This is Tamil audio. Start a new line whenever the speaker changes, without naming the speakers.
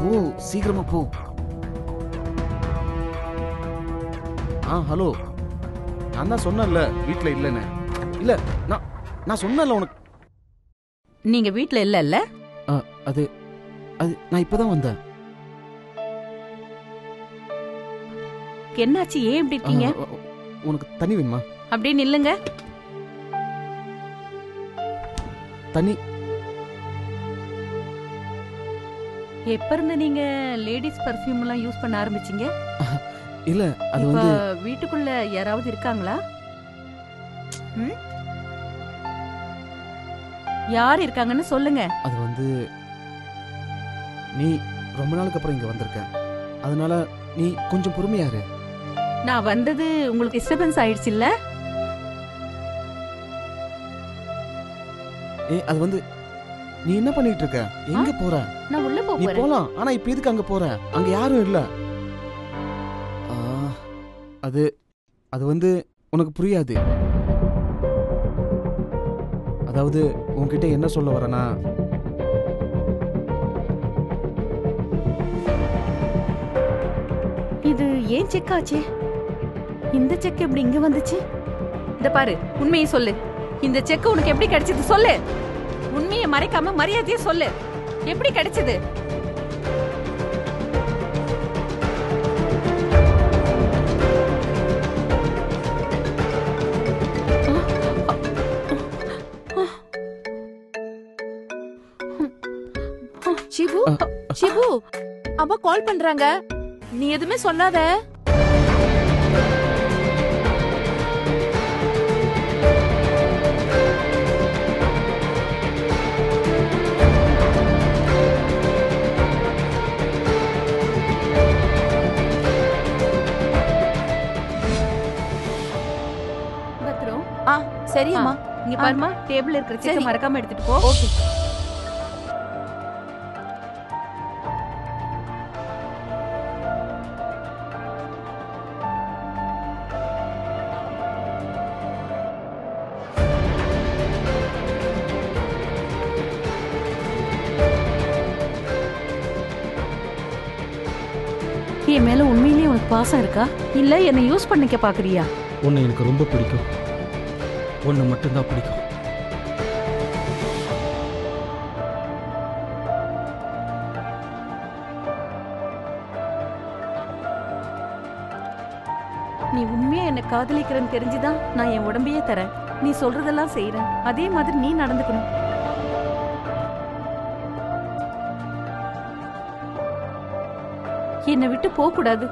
போ, சீக்கிரமா போ. ஹலோ, நான் தான் சொன்னேன்ல வீட்ல இல்லைன்னு. இல்ல, நான் சொன்னேன்ல உனக்கு.
நீங்க வீட்ல இல்ல?
அது நான் இப்பதான் வந்தேன்.
என்னாச்சு? ஏன் இப்படி இருக்கீங்க?
உனக்கு தண்ணி வேணுமா?
அப்படியே நில்லுங்க.
தண்ணி.
எப்ப இருந்து நீங்க லேடிஸ் பர்ஃபியூம் எல்லாம் யூஸ் பண்ண ஆரம்பிச்சீங்க?
இல்ல, அது வந்து
வீட்டுக்குள்ள யாராவது இருக்காங்களா? யார் இருக்காங்கன்னு சொல்லுங்க.
அது வந்து நீ ரொம்ப நாளுக்கு அப்புறம் இங்க வந்திருக்க, அதனால நீ கொஞ்சம் பொறுமையா இரு.
நான் வந்தது உங்களுக்கு டிஸ்டர்பன்ஸ் ஆயிடுச்சு இல்ல?
அது வந்து நீ என்ன பண்ணிட்டு இருக்க? எங்க போற?
நான் உள்ள
நீ
போறேன்.
போலாம், ஆனா இப்ப எதுக்கு அங்க போற? அங்க யாரும் இல்ல. அது வந்து உனக்கு புரியாது. அதாவது உன்கிட்ட என்ன சொல்ல வரேனா,
இது ஏன் செக் ஆச்சு? இந்த செக் எப்படி இங்க வந்துச்சு? இந்த பாரு, உண்மையை சொல்லு. இந்த செக் உனக்கு எப்படி கிடைச்சது சொல்லு. உண்மையை மறைக்காம மரியாதையா சொல்லு. எப்படி கிடைச்சது?
சிபு, சிபு, அம்மா கால் பண்றாங்க. நீ எதுவுமே சொல்லாத.
பத்ரம்,
சரி அம்மா.
இங்க பாருமா, டேபிள்ல இருக்கிற செக்க
சரி.
மறக்காம எடுத்துட்டு போ.
ஓகே.
என் மேல உண்மையிலேயே உனக்கு பாசம் இருக்கா, இல்ல என்ன யூஸ் பண்ணிக்க பாக்குறியா?
உன்னை எனக்கு ரொம்ப பிடிக்கும். உன்னை மட்டும்தான் பிடிக்கும்.
நீ உண்மையா என்ன காதலிக்கிறன்னு தெரிஞ்சுதான் நான் என் உடம்பையே தரேன். நீ சொல்றதெல்லாம் செய்யறேன். அதே மாதிரி நீ நடந்துக்கணும். என்னை விட்டு போக கூடாது.